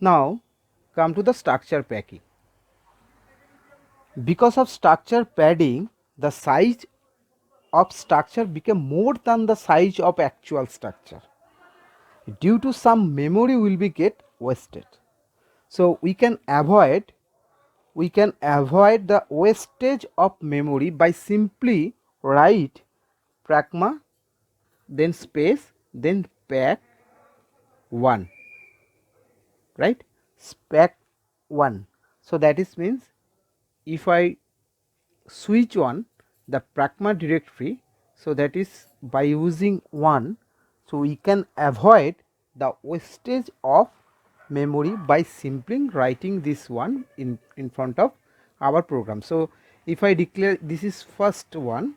Now come to the structure packing. Because of structure padding, the size of structure became more than the size of actual structure. Due to some memory will be get wasted. So we can avoid the wastage of memory by simply write pragma, then space, then pack 1, right? Spec 1. So that is means if I switch on the pragma directory, so that is by using 1, so we can avoid the wastage of memory by simply writing this one in front of our program. So if I declare this is first one,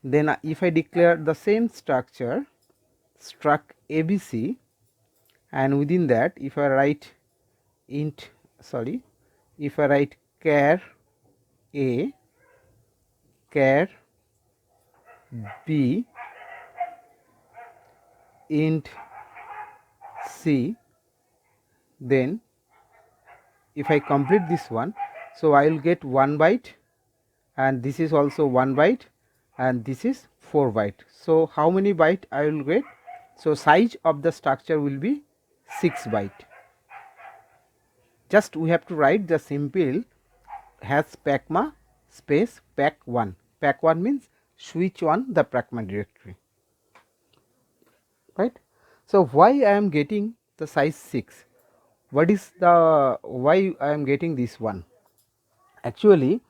then if I declare the same structure struct abc, and within that if I write int sorry if I write char a, char b, int c, then if I complete this one, so I will get 1 byte, and this is also 1 byte, and this is 4 byte. So how many byte I will get? So size of the structure will be 6 byte. Just we have to write the simple has pragma space pack 1. Pack 1 means switch on the pragma directory, right? So why I am getting the size 6? What is the why I am getting this one? Actually,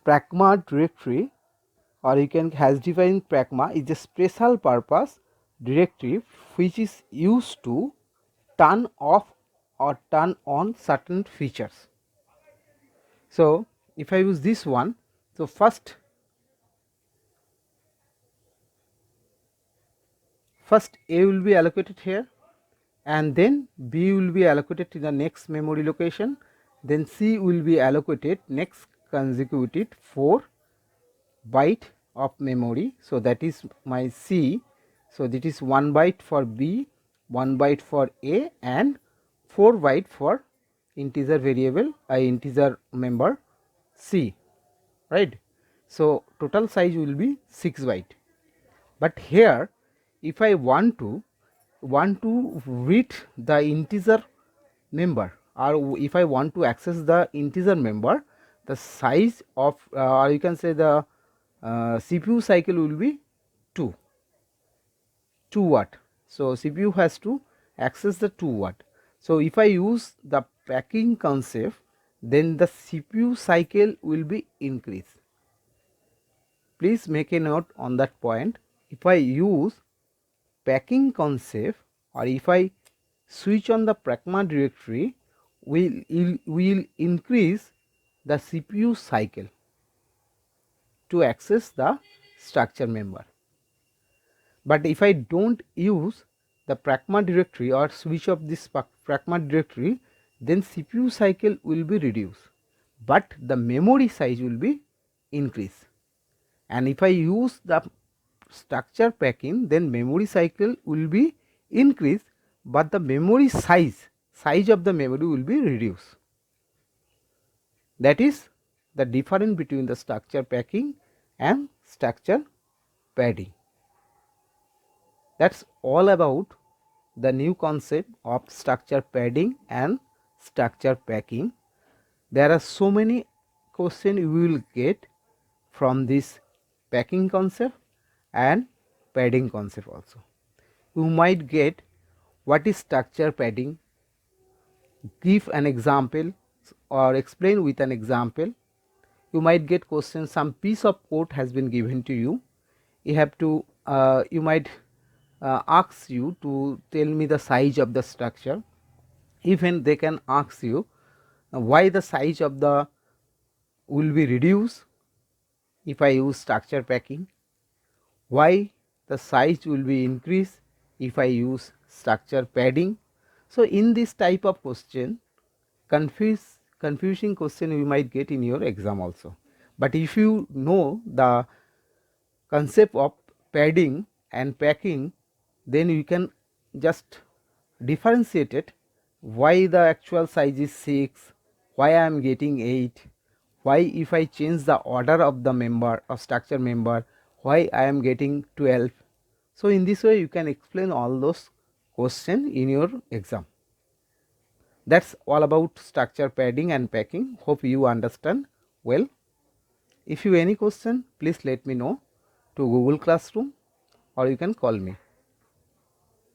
pragma directory, or you can has defined pragma, is a special purpose directory which is used to turn off or turn on certain features. So if I use this one, so first A will be allocated here, and then B will be allocated to the next memory location, then C will be allocated next consecutive 4 byte of memory. So that is my C. So that is 1 byte for B, 1 byte for A, and 4 byte for integer variable integer member C, right? So total size will be 6 byte. But here if I want to read the integer member, or if I want to access the integer member, the size of or you can say the CPU cycle will be 2 watt. So CPU has to access the 2 watt. So if I use the packing concept, then the CPU cycle will be increased. Please make a note on that point. If I use packing concept, or if I switch on the pragma directory, will increase the CPU cycle to access the structure member. But if I don't use the pragma directory or switch off this pragma directory, then CPU cycle will be reduced, but the memory size will be increased. And if I use the structure packing, then memory cycle will be increased, but the memory size of the memory will be reduced. That is the difference between the structure packing and structure padding. That's all about the new concept of structure padding and structure packing. There are so many questions you will get from this packing concept and padding concept also. You might get what is structure padding, give an example or explain with an example. You might get questions, some piece of code has been given to you, you have to you might ask you to tell me the size of the structure. Even they can ask you why the size of the will be reduced if I use structure packing, why the size will be increased if I use structure padding. So in this type of question, confusing question you might get in your exam also. But if you know the concept of padding and packing, then you can just differentiate it why the actual size is 6, why I am getting 8, why if I change the order of the member of structure member, why I am getting 12. So in this way you can explain all those questions in your exam. That's all about structure padding and packing. Hope you understand well. If you any question, please let me know to Google Classroom or you can call me.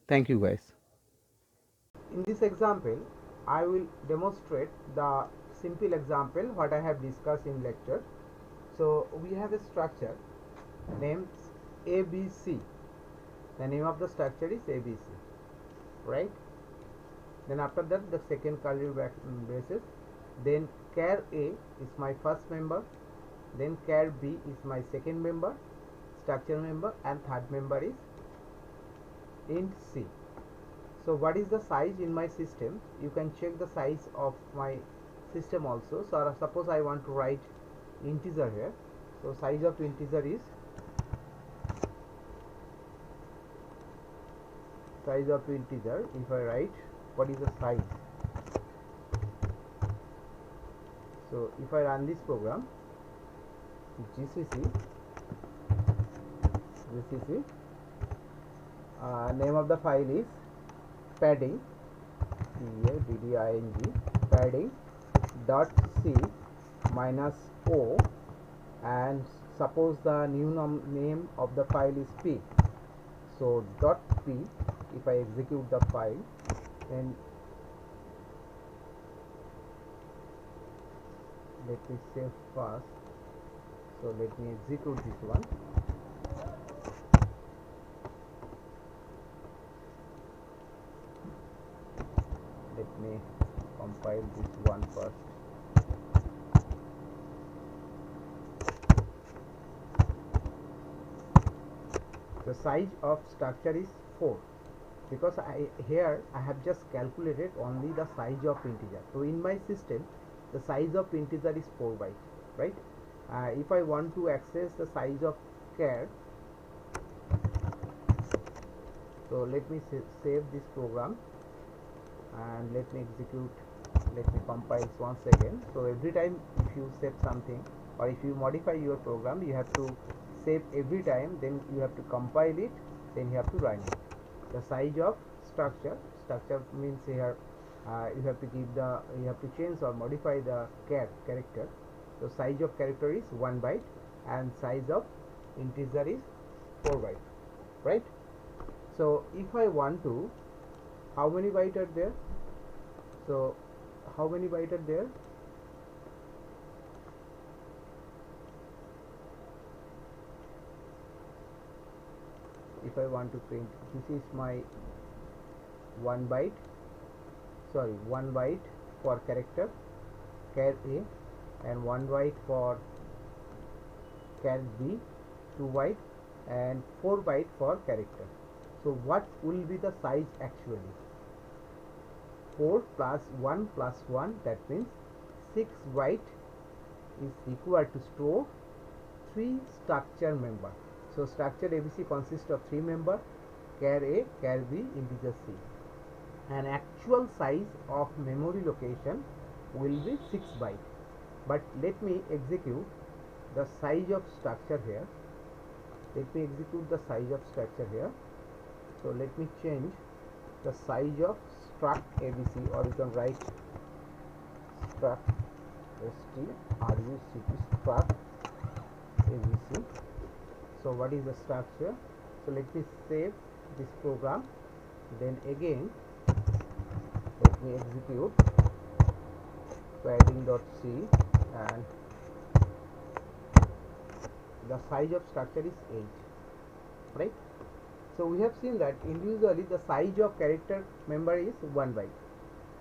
Thank you guys. In this example, I will demonstrate the simple example what I have discussed in lecture. So we have a structure named ABC. The name of the structure is ABC, right? Then after that the second curly braces. Then char A is my first member. Then char B is my second member, structure member, and third member is int C. So what is the size in my system? You can check the size of my system also. So suppose I want to write integer here. So size of integer is if I write what is the size. So if I run this program, gcc name of the file is padding, padding dot c minus o, and suppose the new name of the file is p. So dot p, if I execute the file, then let me save first. So let me execute this one. Let me compile this one first. The size of structure is 4 because here I have just calculated only the size of integer. So in my system the size of integer is 4 byte, right? If I want to access the size of char, so let me save this program and let me execute, let me compile once again. So every time if you save something or if you modify your program, you have to save every time, then you have to compile it, then you have to run it. The size of structure means here you have to change or modify the character. So size of character is 1 byte and size of integer is 4 byte, right? So if I want to, how many bytes are there? So how many bytes are there? If I want to print, this is my 1 byte for character char A, and 1 byte for char B, 2 byte, and 4 byte for character. So what will be the size actually? 4 plus 1 plus 1, that means 6 byte is equal to store 3 structure member. So structure ABC consists of 3 member, char A, char B, integer C. And actual size of memory location will be 6 byte. But let me execute the size of structure here. So let me change the size of struct ABC, or you can write struct struct ABC. So what is the structure? So let me save this program, then again let me execute padding.c, and the size of structure is 8, right? So we have seen that individually the size of character member is 1 byte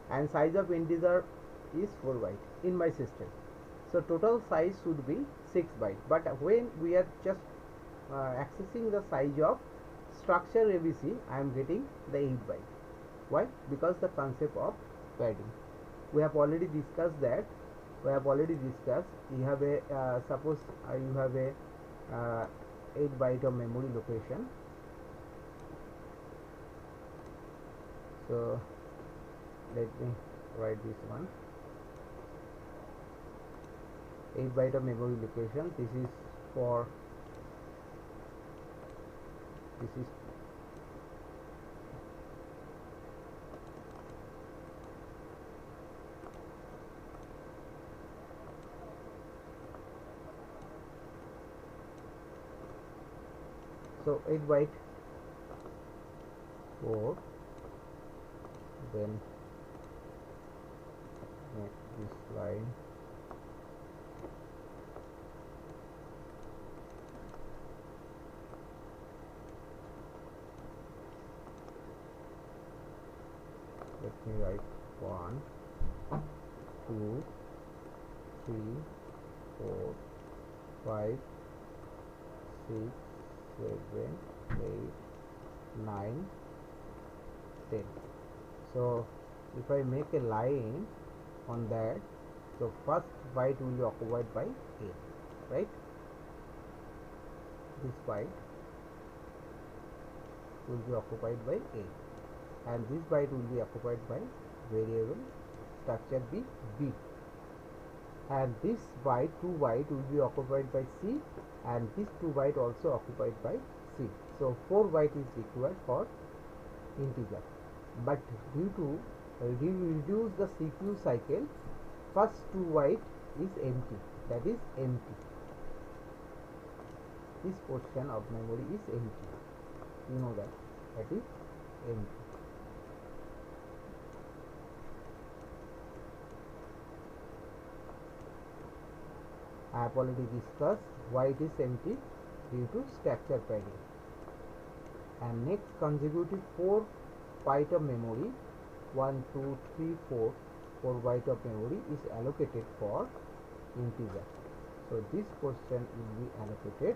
and size of integer is 4 byte in my system. So total size should be 6 byte, but when we are just accessing the size of structure ABC, I am getting the 8 byte. Why? Because the concept of padding. We have already discussed that. You have a suppose you have a 8 byte of memory location. So let me write this one. 8 byte of memory location. This is for this is so 8 byte 4, then make this line let me write 1 2 3 4 5 6 7 8 9 10. So if I make a line on that, so first byte will be occupied by A, right? This byte will be occupied by A, and this byte will be occupied by variable structure B, and this byte 2 byte will be occupied by C, and this 2 byte also occupied by C. So 4 byte is required for integer, but due to reduce the CPU cycle, first 2 byte is empty, that is empty. This portion of memory is empty, you know that is empty. I have already discussed why it is empty, due to structure padding. And next, consecutive 4 byte of memory, 1 2 3 4 byte of memory is allocated for integer. So this portion will be allocated,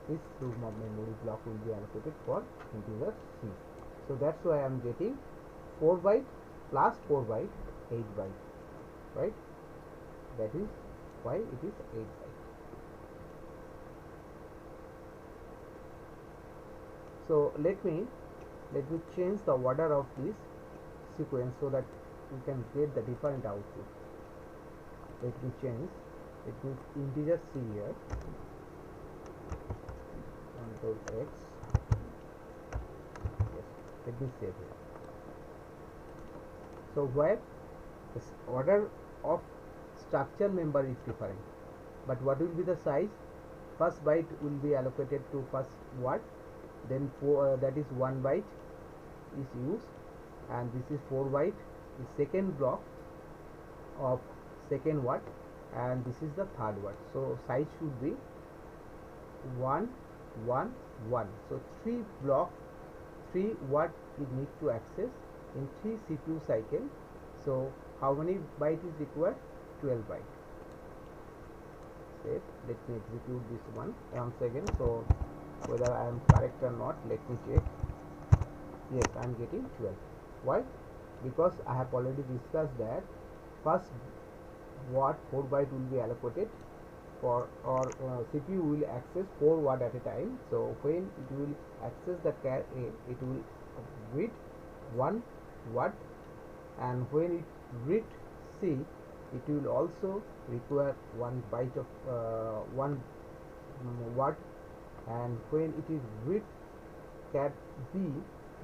this room of memory block will be allocated for integer C. So that's why I am getting 4 byte plus 4 byte 8 byte, right? That is why it is 8 byte. So let me change the order of this sequence so that we can get the different output. Let me change, it means integer C here, control X, yes, let me save it. So where the order of structure member is different, but what will be the size? First byte will be allocated to first word, then that is 1 byte is used, and this is 4 byte, the second block of second word, and this is the third word. So size should be 1 1 1. So 3 block, 3 word it need to access in 3 CPU cycle. So how many byte is required? 12 byte. Save. Let me execute this one once again. So whether I am correct or not, let me check. Yes, I am getting 12. Why? Because I have already discussed that first word 4 byte will be allocated for, or CPU will access 4 word at a time. So when it will access the char A, it will read 1 word, and when it read C, it will also require 1 byte of 1 word, and when it is read cat B,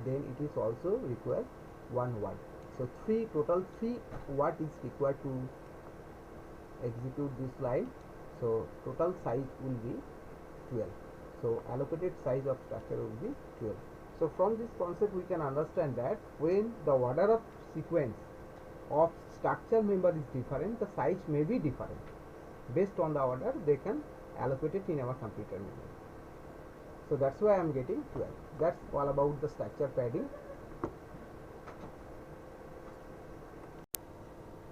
then it is also required 1 word. So total 3 word is required to execute this line. So total size will be 12. So allocated size of structure will be 12. So from this concept we can understand that when the order of sequence of structure member is different, the size may be different. Based on the order, they can allocate it in our computer memory. So that's why I am getting 12. That's all about the structure padding.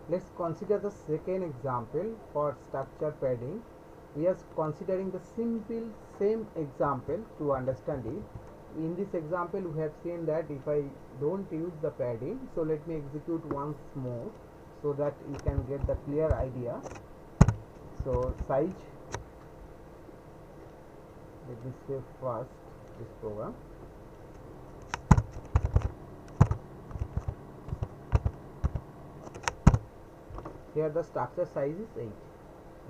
Let's consider the second example for structure padding. We are considering the simple same example to understand it. In this example we have seen that if I don't use the padding, so let me execute once more so that you can get the clear idea. So size, let me save first this program. here the structure size is 8.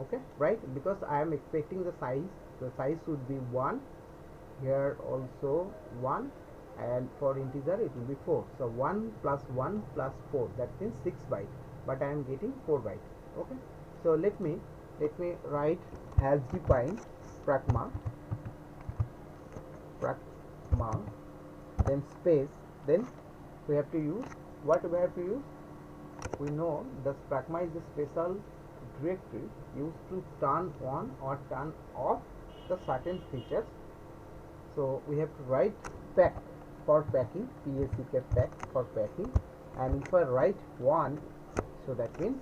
Okay, right, because I am expecting the size should be 1, here also 1, and for integer it will be 4. So 1 plus 1 plus 4, that means 6 byte, but I am getting 4 byte. Okay, so let me write has defined pragma, then space, then we have to use what we have to use. We know the pragma is a special directory used to turn on or turn off the certain features. So we have to write pack for packing, pack for packing, and if I write 1, so that means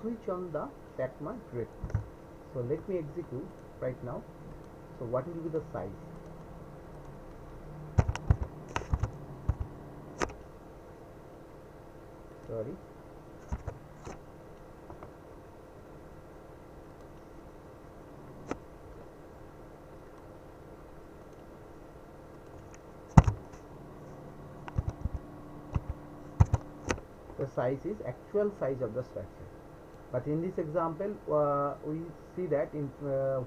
switch on the pragma directory. So let me execute right now. So what will be the size? Sorry, the size is actual size of the structure, but in this example we see that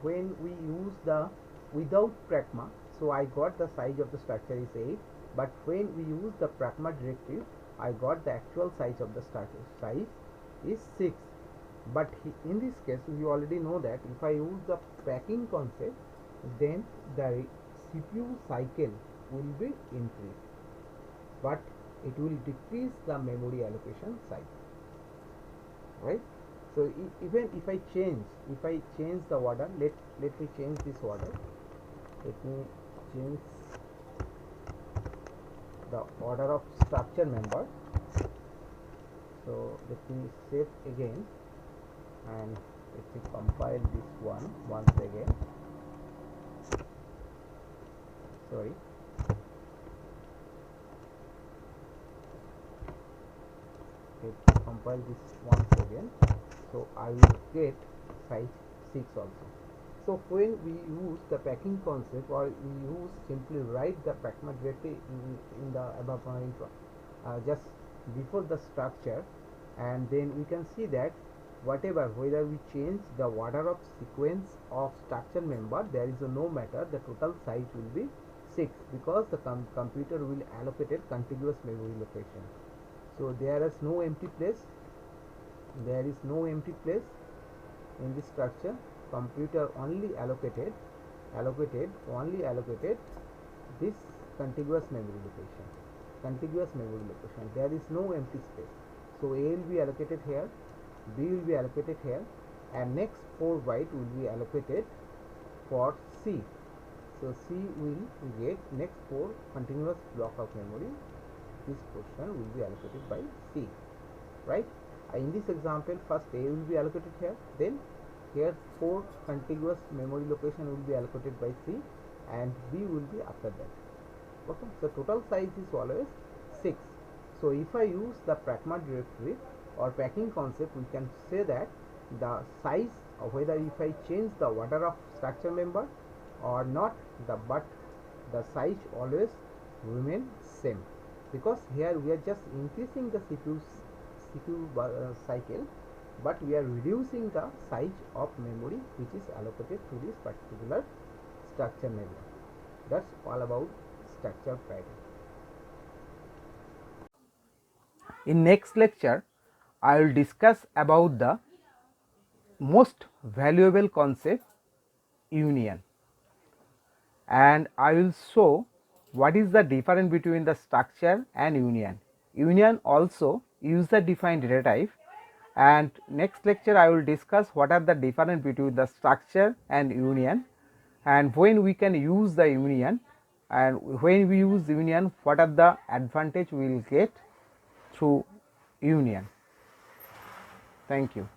when we use the without pragma, so I got the size of the structure is 8, but when we use the pragma directive, I got the actual size of the structure size is 6. But in this case we already know that if I use the packing concept, then the CPU cycle will be increased, but it will decrease the memory allocation size, right? So even if I change the order, let me change this order. Let me change the order of structure member. So let me save again, and let me compile this one once again. Sorry, let me compile this once again. So I will get size 6 also. So when we use the packing concept, or we use simply write the pragma directly in the above just before the structure, and then we can see that whatever, whether we change the order of sequence of structure member, there is no matter, the total size will be 6, because the computer will allocate a contiguous memory location. So there is no empty place, in this structure. Computer only allocated this contiguous memory location. There is no empty space. So A will be allocated here, B will be allocated here, and next 4 byte will be allocated for C. So C will get next 4 continuous block of memory. This portion will be allocated by C, right? In this example, first A will be allocated here, then here 4 contiguous memory location will be allocated by C, and B will be after that. Okay, so total size is always 6. So if I use the pragma directory or packing concept, we can say that the size, or whether if I change the order of structure member or not, but the size always remain same, because here we are just increasing the CPU cycle, but we are reducing the size of memory which is allocated to this particular structure member. That's all about structure priority. In next lecture, I will discuss about the most valuable concept, union, and I will show what is the difference between the structure and union. Union also use the defined data type, and next lecture I will discuss what are the difference between the structure and union, and when we can use the union, and when we use union, what are the advantage we will get through union. Thank you.